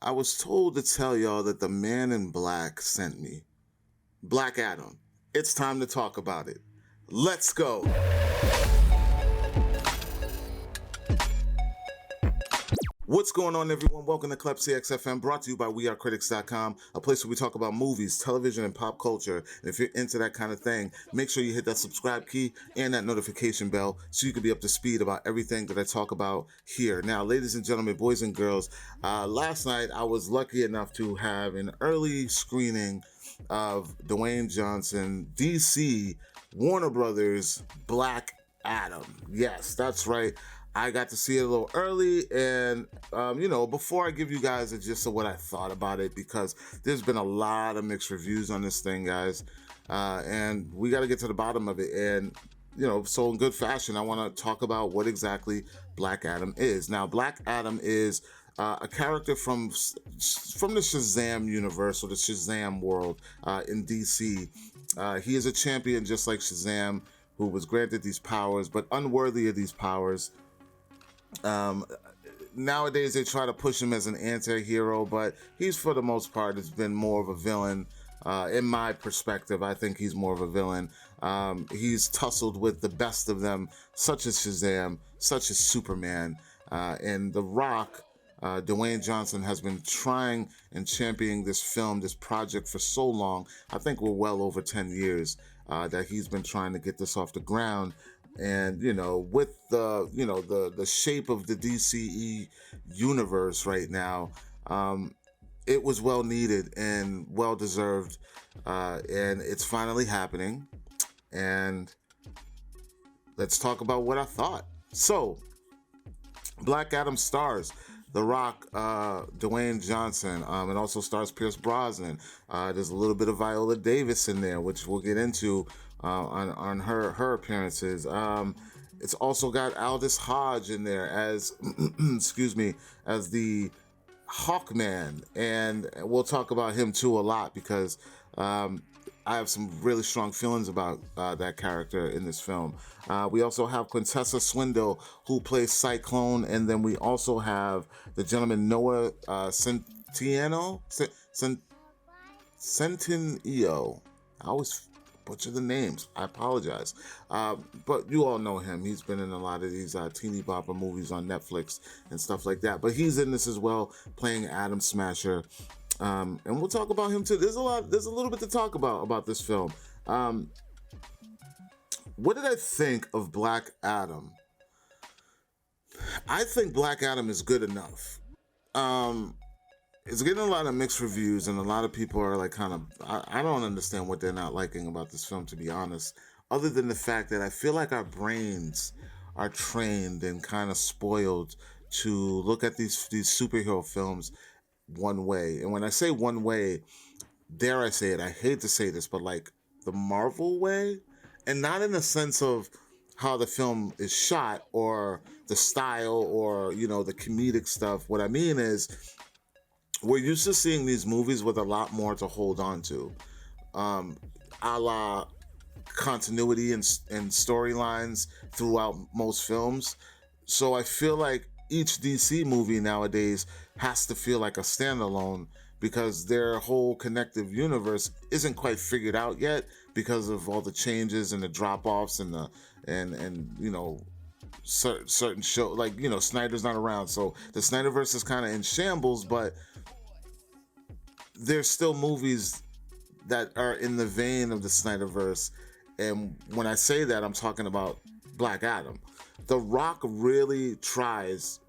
I was told to tell y'all that the man in black sent me. Black Adam. It's time to talk about it. Let's go. What's going on, everyone? Welcome to Klepcx FM, brought to you by WeAreCritiX.com, a place where we talk about movies, television, and pop culture. And if you're into that kind of thing, make sure you hit that subscribe key and that notification bell so you can be up to speed about everything that I talk about here. Now, ladies and gentlemen, boys and girls, last night I was lucky enough to have an early screening of Dwayne Johnson, DC, Warner Brothers, Black Adam. Yes, that's right. I got to see it a little early, and before I give you guys a gist of what I thought about it, because there's been a lot of mixed reviews on this thing, guys, and we got to get to the bottom of it. And so in good fashion, I want to talk about what exactly Black Adam is. Now, Black Adam is a character from the Shazam universe, or the Shazam world in DC. He is a champion just like Shazam, who was granted these powers, but unworthy of these powers. Nowadays they try to push him as an anti-hero, but he's, for the most part, has been more of a villain. In my perspective, I think he's more of a villain. He's tussled with the best of them, such as Shazam, such as Superman, and The Rock. Dwayne Johnson has been trying and championing this film, this project, for so long. I think we're well over 10 years that he's been trying to get this off the ground. And with the shape of the DCE universe right now, it was well needed and well deserved, and it's finally happening. And let's talk about what I thought. So, Black Adam stars The Rock, Dwayne Johnson. It also stars Pierce Brosnan. There's a little bit of Viola Davis in there, which we'll get into on her appearances. It's also got Aldous Hodge in there as, excuse me, as the Hawkman, and we'll talk about him too a lot, because I have some really strong feelings about that character in this film. We also have Quintessa Swindle, who plays Cyclone, and then we also have the gentleman Noah Centineo. Centineo. I always butcher the names. I apologize. But you all know him. He's been in a lot of these teeny bopper movies on Netflix and stuff like that. But he's in this as well, playing Adam Smasher. And we'll talk about him too. There's a little bit to talk about this film. What did I think of Black Adam? I think Black Adam is good enough. It's getting a lot of mixed reviews, and a lot of people are like I don't understand what they're not liking about this film, to be honest, other than the fact that I feel like our brains are trained and kind of spoiled to look at these superhero films one way. And when I say one way, dare I say it, I hate to say this, but like the Marvel way, and not in the sense of how the film is shot or the style or the comedic stuff. What I mean is, we're used to seeing these movies with a lot more to hold on to, a la continuity and storylines throughout most films. So I feel like each DC movie nowadays has to feel like a standalone, because their whole connective universe isn't quite figured out yet, because of all the changes and the drop-offs and certain show, like Snyder's not around, so the Snyderverse is kind of in shambles. But there's still movies that are in the vein of the Snyderverse, and when I say that, I'm talking about Black Adam. The Rock really tries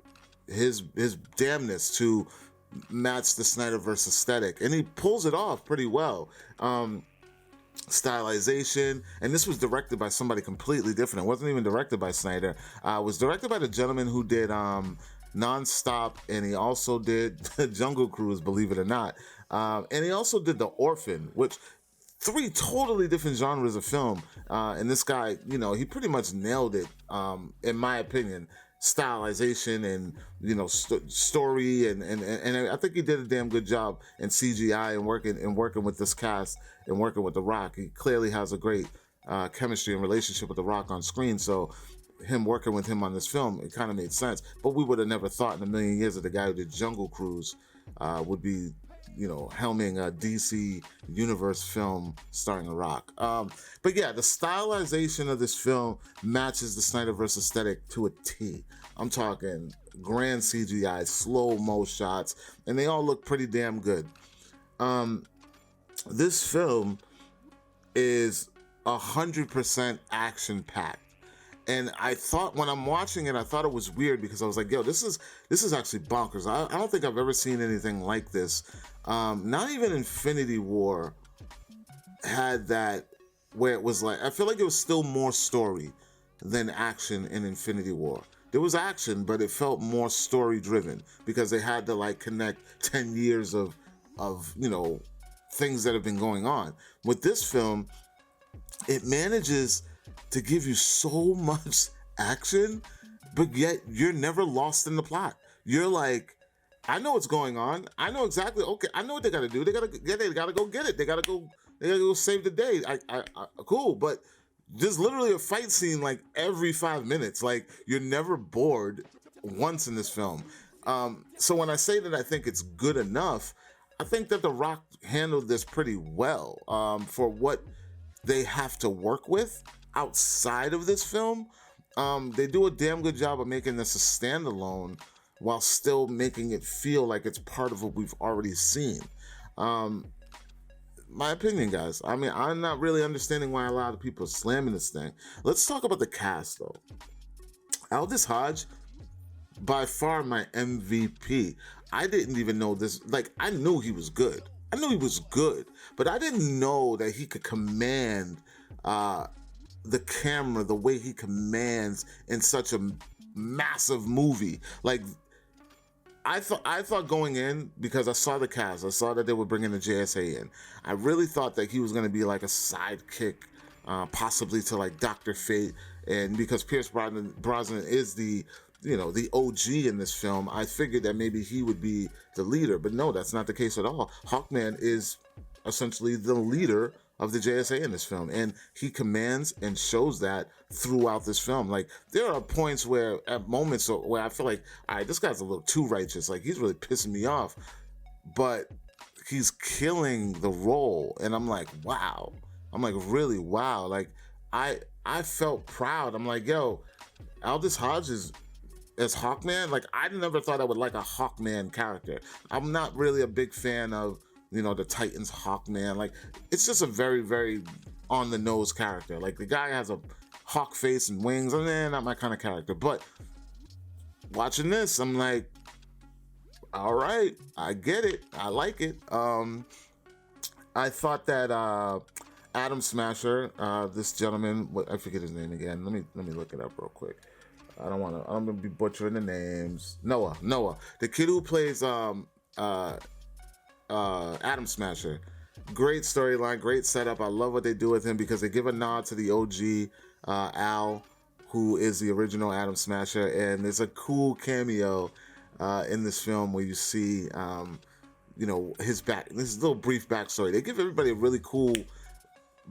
his damnness to match the Snyderverse aesthetic, and he pulls it off pretty well. Stylization, and this was directed by somebody completely different. It wasn't even directed by Snyder. It was directed by the gentleman who did Nonstop, and he also did Jungle Cruise, believe it or not. And he also did The Orphan, which, three totally different genres of film. And this guy, he pretty much nailed it, in my opinion. Stylization and story, and I think he did a damn good job in CGI and working with this cast and working with The Rock. He clearly has a great chemistry and relationship with The Rock on screen. So him working with him on this film, it kind of made sense. But we would have never thought in a million years that the guy who did Jungle Cruise would be, helming a DC Universe film starring The Rock. But yeah, the stylization of this film matches the Snyderverse aesthetic to a T. I'm talking grand CGI, slow-mo shots, and they all look pretty damn good. This film is 100% action-packed. And I thought, when I'm watching it, I thought it was weird because I was like, yo, this is actually bonkers. I don't think I've ever seen anything like this. Not even Infinity War had that, where it was like, I feel like it was still more story than action in Infinity War. There was action, but it felt more story driven because they had to like connect 10 years of things that have been going on. With this film, it manages to give you so much action, but yet you're never lost in the plot. You're like, I know what's going on. I know exactly. Okay, I know what they got to do. They got to get it. They got to go get it. They got to go save the day. Cool, but there's literally a fight scene like every 5 minutes. Like, you're never bored once in this film. So when I say that I think it's good enough, I think that The Rock handled this pretty well for what they have to work with outside of this film. They do a damn good job of making this a standalone while still making it feel like it's part of what we've already seen. My opinion, guys. I mean, I'm not really understanding why a lot of people are slamming this thing. Let's talk about the cast, though. Aldous Hodge, by far my MVP. I didn't even know this. Like, I knew he was good. I knew he was good, but I didn't know that he could command the camera the way he commands in such a massive movie. Like, I thought going in, because I saw the cast, I saw that they were bringing the JSA in. I really thought that he was going to be like a sidekick, possibly to like Dr. Fate, and because Pierce Brosnan is the OG in this film, I figured that maybe he would be the leader. But no, that's not the case at all. Hawkman is essentially the leader of the JSA in this film, and he commands and shows that throughout this film. Like, there are points where, at moments where I feel like, all right, this guy's a little too righteous. Like, he's really pissing me off, but he's killing the role, and I'm like, wow. I'm like, really, wow. Like, I felt proud. I'm like, yo, Aldous Hodge is as Hawkman. Like, I never thought I would like a Hawkman character. I'm not really a big fan of the Titans Hawkman. Like, it's just a very, very on-the-nose character. Like, the guy has a hawk face and wings, and not my kind of character. But watching this, I'm like, all right, I get it. I like it. I thought that Atom Smasher, this gentleman, I forget his name again. Let me look it up real quick. I'm gonna be butchering the names. Noah, the kid who plays Atom Smasher. Great storyline, great setup. I love what they do with him because they give a nod to the OG Al, who is the original Atom Smasher, and there's a cool cameo in this film where you see his little brief backstory. They give everybody a really cool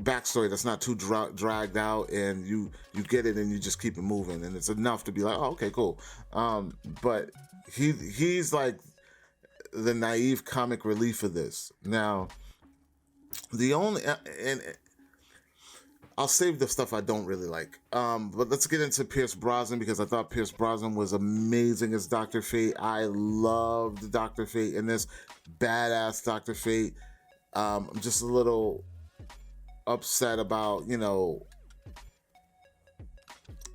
backstory that's not too dragged out, and you get it and you just keep it moving, and it's enough to be like, oh, okay, cool. But he's like the naive comic relief of this. Now, the only and I'll save the stuff I don't really like. But let's get into Pierce Brosnan, because I thought Pierce Brosnan was amazing as Dr. Fate. I loved Dr. Fate in this, badass Dr. Fate. I'm just a little upset about, we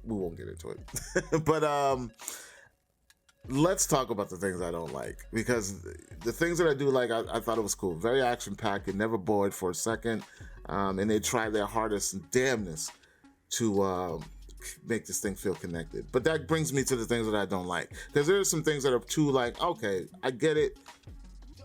won't get into it. But let's talk about the things I don't like, because the things that I do like, I thought it was cool. Very action-packed and never bored for a second. And they tried their hardest and damnness to make this thing feel connected. But that brings me to the things that I don't like, because there are some things that are too like, okay, I get it.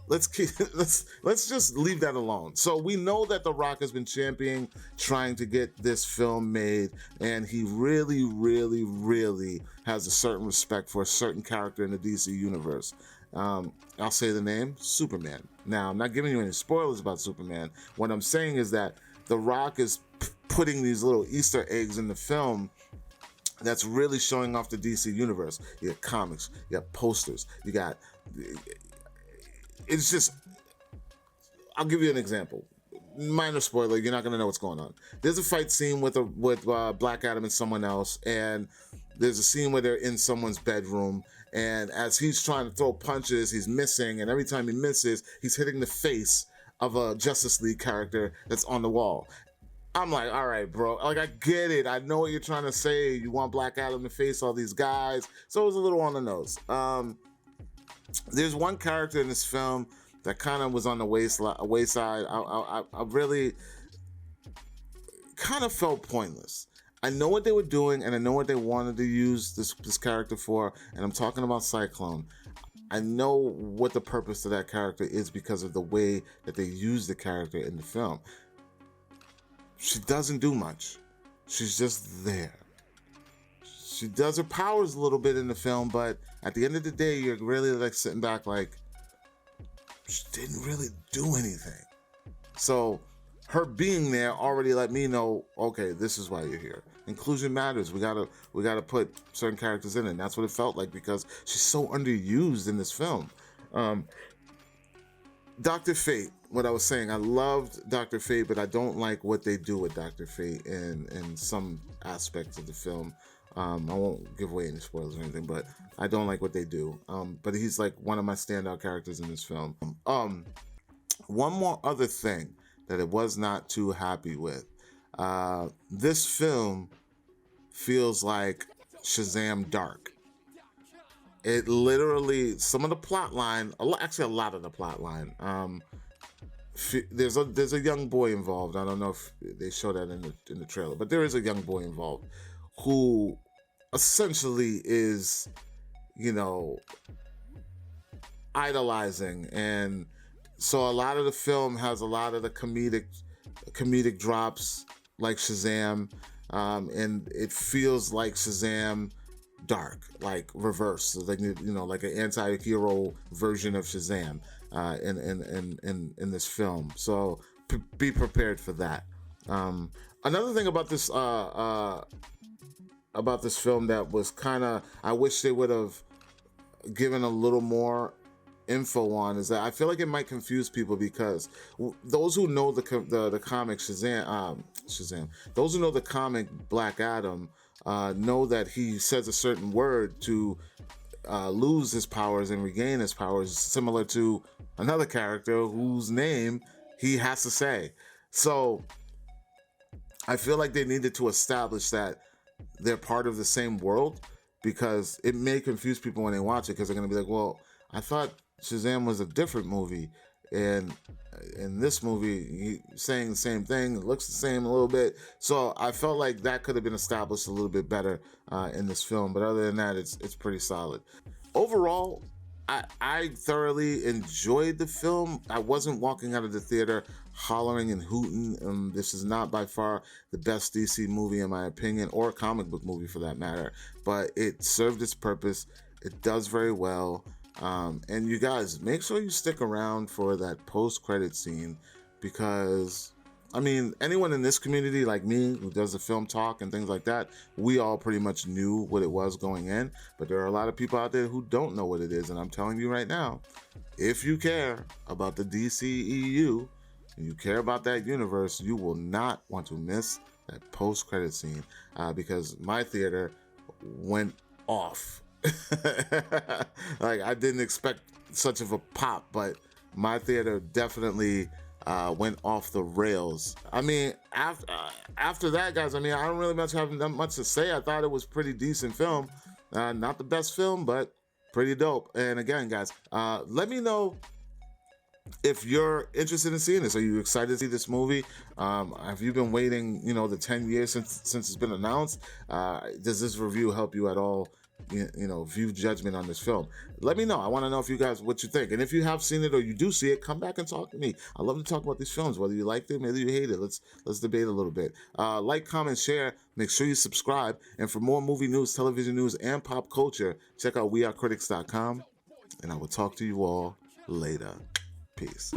Let's just leave that alone. So we know that The Rock has been championing trying to get this film made, and he really, really, really has a certain respect for a certain character in the DC universe. I'll say the name, Superman. Now, I'm not giving you any spoilers about Superman. What I'm saying is that The Rock is putting these little Easter eggs in the film that's really showing off the DC universe. You got comics, you got posters, you got, it's just, I'll give you an example. Minor spoiler, you're not gonna know what's going on. There's a fight scene with Black Adam and someone else, and there's a scene where they're in someone's bedroom, and as he's trying to throw punches, he's missing, and every time he misses, he's hitting the face of a Justice League character that's on the wall. I'm like, all right, bro. Like, I get it. I know what you're trying to say. You want Black Adam to face all these guys. So it was a little on the nose. There's one character in this film that kind of was on the wayside. I really kind of felt pointless. I know what they were doing, and I know what they wanted to use this character for, and I'm talking about Cyclone. I know what the purpose of that character is because of the way that they use the character in the film. She doesn't do much. She's just there. She does her powers a little bit in the film, but at the end of the day, you're really like sitting back like, she didn't really do anything. So her being there already let me know, okay, this is why you're here. Inclusion matters. We gotta put certain characters in it. And that's what it felt like because she's so underused in this film. Dr. Fate, what I was saying, I loved Dr. Fate, but I don't like what they do with Dr. Fate in some aspects of the film. I won't give away any spoilers or anything, but I don't like what they do. But he's like one of my standout characters in this film. One more other thing that I was not too happy with. This film feels like Shazam Dark. It literally, some of the plot line, actually a lot of the plot line, there's a young boy involved. I don't know if they show that in the trailer, but there is a young boy involved who essentially is, idolizing. And so a lot of the film has a lot of the comedic drops like Shazam, and it feels like Shazam Dark, like reverse, like like an anti-hero version of Shazam in this film. So be prepared for that. Another thing about this film that was kind of, I wish they would have given a little more info on, is that I feel like it might confuse people because those who know the comic Shazam, those who know the comic Black Adam know that he says a certain word to lose his powers and regain his powers, similar to another character whose name he has to say. So I feel like they needed to establish that they're part of the same world, because it may confuse people when they watch it, because they're going to be like, well, I thought Shazam was a different movie, and in this movie he's saying the same thing, it looks the same a little bit. So I felt like that could have been established a little bit better in this film, but other than that, it's pretty solid. Overall, I thoroughly enjoyed the film. I wasn't walking out of the theater hollering and hooting. This is not by far the best DC movie in my opinion, or comic book movie for that matter, but it served its purpose. It does very well. And you guys, make sure you stick around for that post-credit scene, because anyone in this community like me who does the film talk and things like that, we all pretty much knew what it was going in, but there are a lot of people out there who don't know what it is. And I'm telling you right now, if you care about the DCEU and you care about that universe, you will not want to miss that post-credit scene, because my theater went off. Like, I didn't expect such of a pop, but my theater definitely went off the rails. After that, guys, I don't really have much to say. I thought it was pretty decent film. Not the best film, but pretty dope. And again, guys, let me know if you're interested in seeing this. Are you excited to see this movie? Have you been waiting, the 10 years since it's been announced? Does this review help you at all, view judgment on this film? Let me know. I want to know if you guys, what you think. And if you have seen it or you do see it, come back and talk to me. I love to talk about these films, whether you liked it, maybe you hate it. Let's debate a little bit. Like, comment, share. Make sure you subscribe. And for more movie news, television news, and pop culture, check out wearecritics.com. And I will talk to you all later. Peace.